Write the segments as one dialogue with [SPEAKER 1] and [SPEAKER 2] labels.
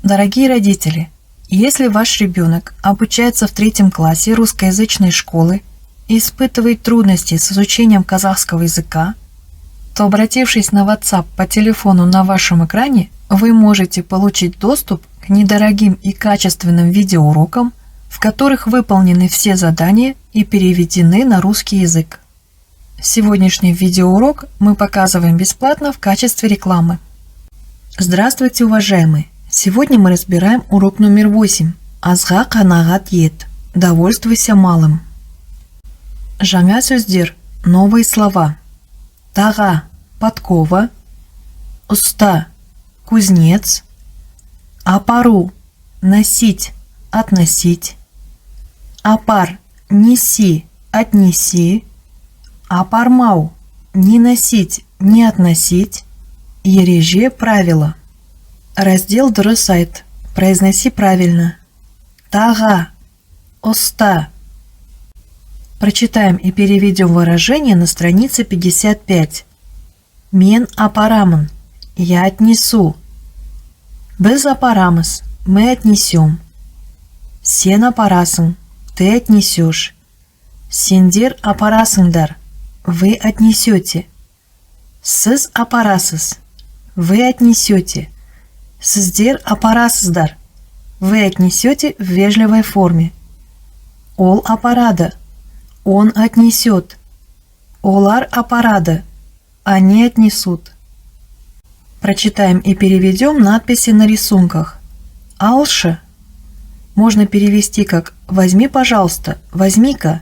[SPEAKER 1] Дорогие родители, если ваш ребенок обучается в 3 классе русскоязычной школы и испытывает трудности с изучением казахского языка, то, обратившись на WhatsApp по телефону на вашем экране, вы можете получить доступ к недорогим и качественным видеоурокам, в которых выполнены все задания и переведены на русский язык. Сегодняшний видеоурок мы показываем бесплатно в качестве рекламы. Здравствуйте, уважаемые! Сегодня мы разбираем урок номер 8. Азға қанағат ет. Довольствуйся малым. Жаңа сөздер. Новые слова. Таға – подкова. Уста – кузнец. Апару – носить, относить. Апар – неси, отнеси. Апармау – не носить, не относить. Ереже – правило. Раздел дұрыс айт. Произноси правильно. Таға – уста. Прочитаем и переведем выражение на странице 55. Мен апарамын. Я отнесу. Біз апарамыз. Мы отнесем. Сен апарасың. Ты отнесешь. Сендер апарасыңдар. Вы отнесете. Сіз апарасыз. Вы отнесете. Сіздер апарасыздар. Вы отнесете в вежливой форме. Ол апарады. Он отнесет. Олар апарады. Они отнесут. Прочитаем и переведем надписи на рисунках. Алшы можно перевести как «возьми, пожалуйста», «возьми-ка».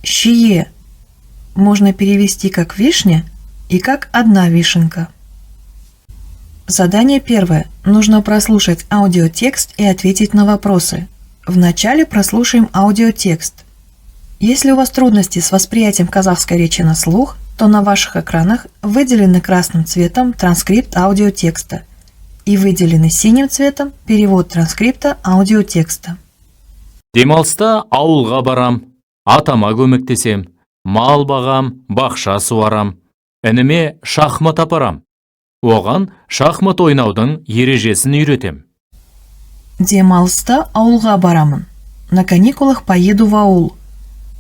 [SPEAKER 1] Шие можно перевести как «вишня» и как «одна вишенка». Задание первое. Нужно прослушать аудиотекст и ответить на вопросы. Вначале прослушаем аудиотекст. Если у вас трудности с восприятием казахской речи на слух, то на ваших экранах выделены красным цветом транскрипт аудиотекста и выделены синим цветом перевод транскрипта аудиотекста.
[SPEAKER 2] Демалыста ауылға барам, атама көмектесем, мал бағам, бақша суарам, ініме шахмат апарам. Оған шахмат ойнаудың ережесін үйретем.
[SPEAKER 1] Демалыста ауылға барамын. На каникулах поеду в аул.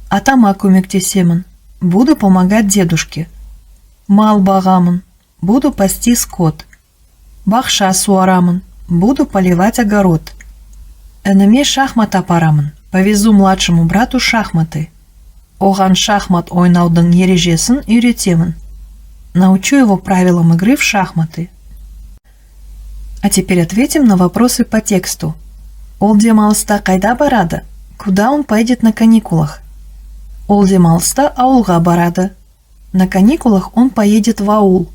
[SPEAKER 1] Атама көмектесемін. Буду помогать дедушке. Мал бағамын. Буду пасти скот. Бақша суарамын. Буду поливать огород. Ініме шахмат апарамын. Повезу младшему брату шахматы. Оған шахмат ойнаудың ережесін үйретемін. Научу его правилам игры в шахматы. А теперь ответим на вопросы по тексту. Ол демалыста қайда барады? Куда он поедет на каникулах? Ол демалыста ауылға барады. На каникулах он поедет в аул.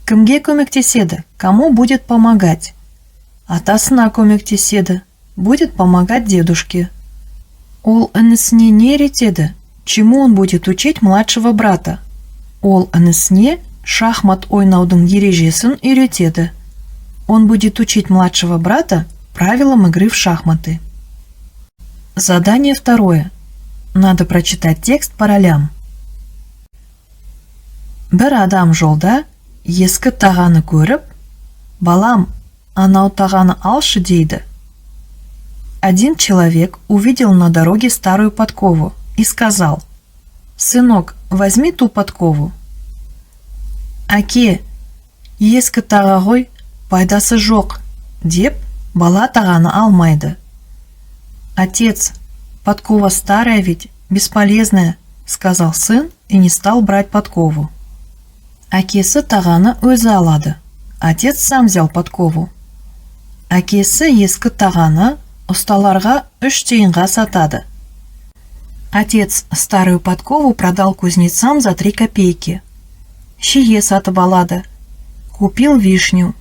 [SPEAKER 1] Кімге көмектеседі? Кому будет помогать? Атасына көмектеседі. Будет помогать дедушке. Ол інісіне не үйретеді? Чему он будет учить младшего брата? Ол інісіне шахмат ойнаудың ережесін үйретеді. Он будет учить младшего брата правилам игры в шахматы. Задание второе. Надо прочитать текст по ролям. Бір адам жолда ескі тағаны көріп, балам, анау тағаны алшы дейді. Один человек увидел на дороге старую подкову и сказал: «Сынок, возьми ту подкову». Әке, ескі таға ғой, пайдасы жоқ, деп бала тағаны алмайды. Отец, подкова старая ведь, бесполезная, сказал сын и не стал брать подкову. Әкесі тағаны өзі алады. Отец сам взял подкову. Әкесі ескі тағаны ұсталарға 3 тиынға сатады. Отец старую подкову продал кузнецам за 3 копейки. Шие сатып алады. Купил вишню.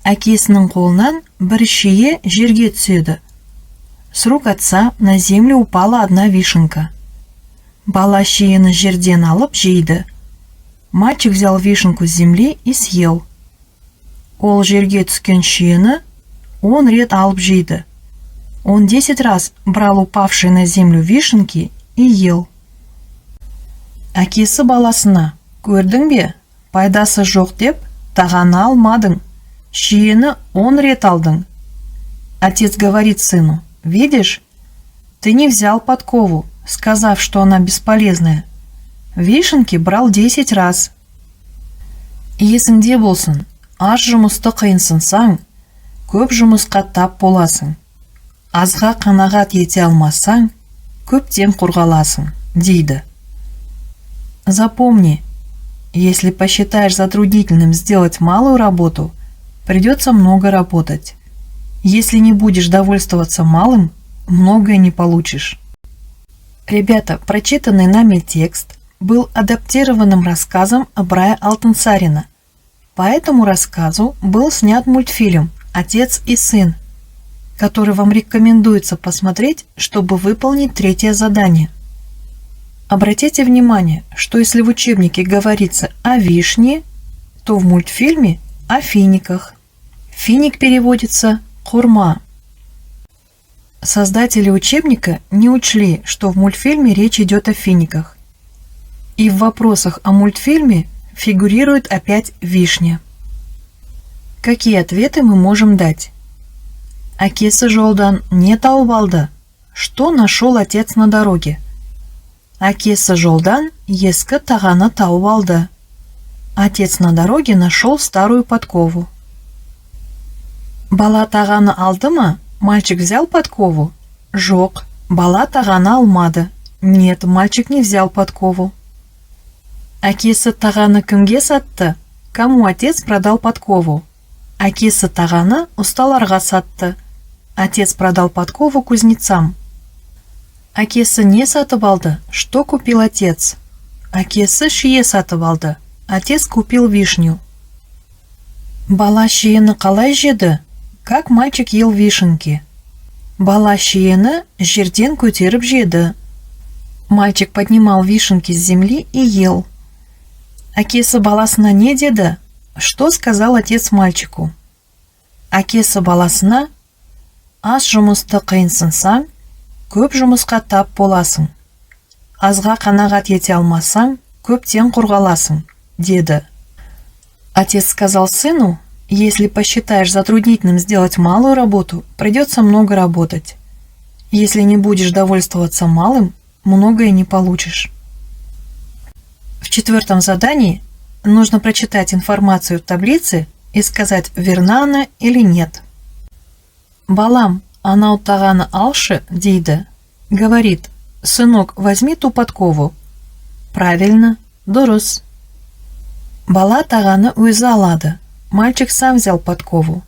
[SPEAKER 1] Әкесінің қолынан бір шие жерге түседі. С рук отца на землю упала 1 вишенка. Бала шиені жерден алып жейді. Мальчик взял вишенку с земли и съел. Ол жерге түскен шиені 10 рет алып жейді. Он 10 раз брал упавшие на землю вишенки и ел. Әкесі баласына: «Көрдің бе, пайдасы жоқ деп, тағаны алмадың. шиені 10 рет алдың. Отец говорит сыну: видишь, ты не взял подкову, сказав, что она бесполезная. Вишенки брал 10 раз. Есіңде болсын, аз жұмысты қиынсынсаң, көп жұмысқа тап боласың. Азға қанағат ете алмасаң, көптен қорғаласың, дейді. Запомни, если посчитаешь затруднительным сделать малую работу, придется много работать. Если не будешь довольствоваться малым, многое не получишь. Ребята, прочитанный нами текст был адаптированным рассказом Абрая Алтынсарина. По этому рассказу был снят мультфильм «Отец и сын», который вам рекомендуется посмотреть, чтобы выполнить 3-е задание. Обратите внимание, что если в учебнике говорится о вишне, то в мультфильме о финиках. Финик переводится «хурма». Создатели учебника не учли, что в мультфильме речь идет о финиках. И в вопросах о мультфильме фигурирует опять вишня. Какие ответы мы можем дать? Әкесі жолдан не тауып алды? Что нашел отец на дороге? Әкесі жолдан ескі тағаны тауып алды. Отец на дороге нашел старую подкову. Бала тағаны алды ма? Мальчик взял подкову? Жоқ, бала тағаны алмады. Нет, мальчик не взял подкову. Әкесі тағаны кімге сатты? Кому отец продал подкову? Әкесі тағаны ұсталарға сатты. Отец продал подкову кузнецам. Әкесі не сатып алды? Что купил отец? Әкесі шие сатып алды. Отец купил вишню. Бала шиені қалай жеді? Как мальчик ел вишенки? Бала шиені жерден көтеріп жеді. Мальчик поднимал вишенки с земли и ел. Әкесі баласына не деді? Что сказал отец мальчику? Әкесі баласына: аз жұмысты қиынсынсаң, көп жұмысқа тап боласың. Азға қанағат ете алмасаң, көптен қорғаласың, деді. Отец сказал сыну: если посчитаешь затруднительным сделать малую работу, придется много работать. Если не будешь довольствоваться малым, многое не получишь. В 4-м задании нужно прочитать информацию в таблице и сказать, верна она или нет. Балам, анау тағаны алшы, дейді. Говорит: сынок, возьми ту подкову. Правильно, дұрыс. Бала тағаны өзі алады. Мальчик сам взял подкову.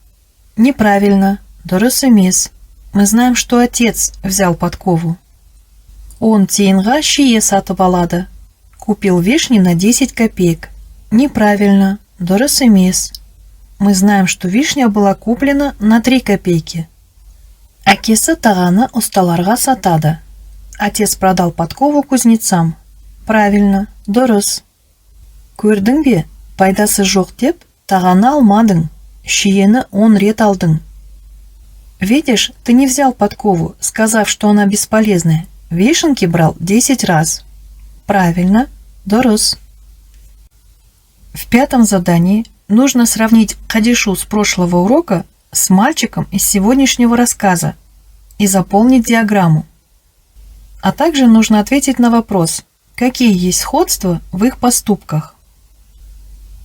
[SPEAKER 1] Неправильно, дұрыс емес. Мы знаем, что отец взял подкову. Он тиынға шие сатып алады. Купил вишни на 10 копеек. Неправильно, дұрыс емес. Мы знаем, что вишня была куплена на 3 копейки. Әкесі тағаны ұсталарға сатады. Отец продал подкову кузнецам. Правильно, дұрыс. Көрдің бе, пайдасы жоқ деп, тағаны алмадың. Шиені 10 рет алдың. Видишь, ты не взял подкову, сказав, что она бесполезная. Вишенки брал 10 раз. Правильно, дұрыс. В 5-м задании нужно сравнить Кадишу с прошлого урока с мальчиком из сегодняшнего рассказа и заполнить диаграмму. А также нужно ответить на вопрос, какие есть сходства в их поступках.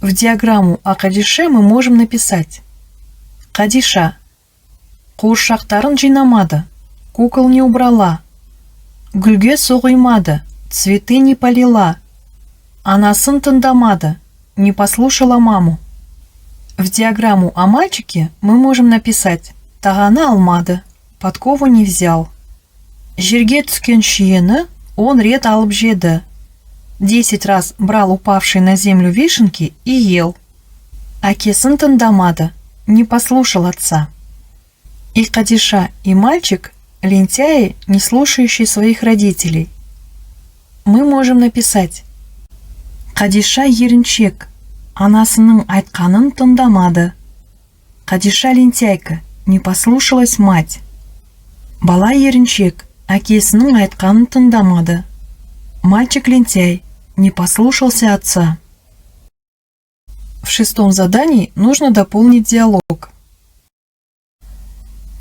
[SPEAKER 1] В диаграмму о Кадише мы можем написать: Кадиша қуыршақтарын жинамады, кукол не убрала, гүлге су құймады, цветы не полила, анасын тыңдамады, не послушала маму. В диаграмму о мальчике мы можем написать: тағаны алмады, подкову не взял. Жерге түскен шиені 10 рет алып жеді. 10 раз брал упавшие на землю вишенки и ел. Әкесін тыңдамады, не послушал отца. И Кадиша, и мальчик – лентяи, не слушающие своих родителей. Мы можем написать: Кадиша еріншек, анасының айтқанын тыңдамады. Кадиша лентяйка, не послушалась мать. Бала еріншек, әкесінің айтқанын тыңдамады. Мальчик лентяй, не послушался отца. В 6-м задании нужно дополнить диалог.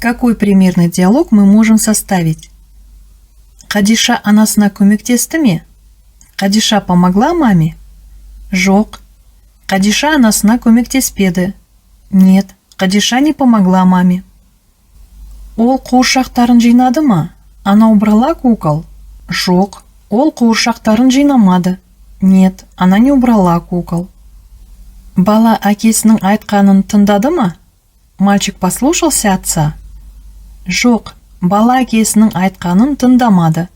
[SPEAKER 1] Какой примерный диалог мы можем составить? Қадиша анасына көмектесті ме? Қадиша помогла маме? Жоқ. Қадиша анасына көмектеспеді. Нет, Қадиша не помогла маме. Ол қуыршақтарын жинады ма? Она убрала кукол? Жоқ, ол қуыршақтарын жинамады. Нет, она не убрала кукол. Бала әкесінің айтқанын тыңдады ма? Мальчик послушался отца? Жоқ, бала әкесінің айтқанын тыңдамады.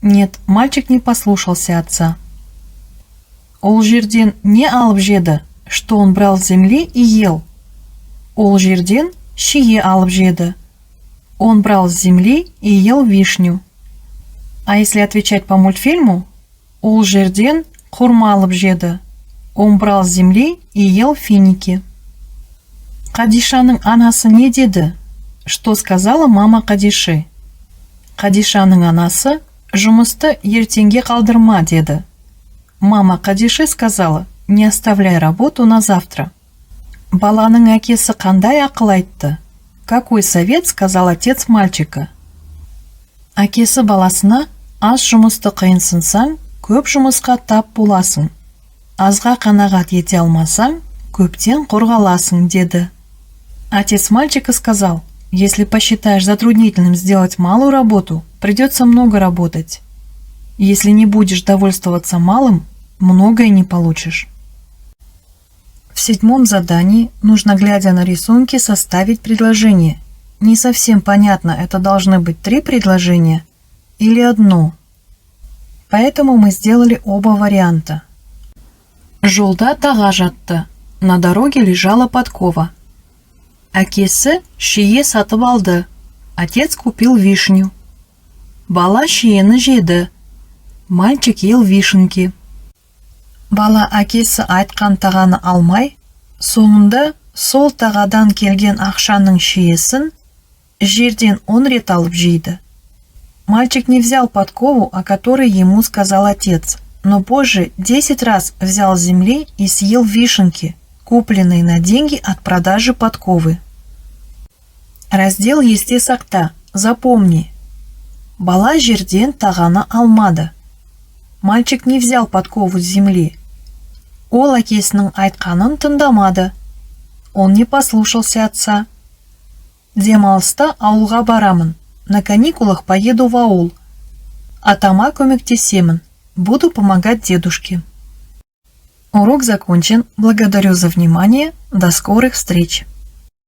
[SPEAKER 1] Нет, мальчик не послушался отца. Ол жерден не алып жеді? Что он брал с земли и ел? Ол жерден шие алып жеді. Он брал с земли и ел вишню. А если отвечать по мультфильму? Ол жерден хурма алып жеді. Он брал с земли и ел финики. Қадишаның анасы не деді? Что сказала мама Қадиши? Қадишаның анасы жұмысты ертеңге қалдырма деді. Мама Қадиши сказала, не оставляй работу на завтра. Баланың әкесі қандай ақыл айтты? Какой совет сказал отец мальчика? Әкесі баласына, аз жұмысты қиынсынсаң, көп жұмысқа тап боласың. Азға қанағат ете алмасаң, көптен қорғаласың деді. Отец мальчика сказал, если посчитаешь затруднительным сделать малую работу, придется много работать. Если не будешь довольствоваться малым, многое не получишь. В 7-м задании нужно, глядя на рисунки, составить предложение. Не совсем понятно, это должны быть 3 предложения или одно. Поэтому мы сделали оба варианта. Жолда таға жатты. На дороге лежала подкова. Әкесі шие сатып алды. Отец купил вишню. Бала шиені жеді. Мальчик ел вишенки. Бала әкесі айтқан тағаны алмай, соңында сол тағадан келген ақшаның шиесін жерден 10 рет алып жейді. Мальчик не взял подкову, о которой ему сказал отец, но позже 10 раз взял с земли и съел вишенки, купленные на деньги от продажи подковы. Раздел есте сақта. Запомни. Бала жерден тағаны алмады. Мальчик не взял подкову с земли. Ол әкесінің айтқанын тыңдамады. Он не послушался отца. Демалыста ауылға барамын. На каникулах поеду в аул. Атама көмектесемін. Буду помогать дедушке. Урок закончен. Благодарю за внимание. До скорых встреч.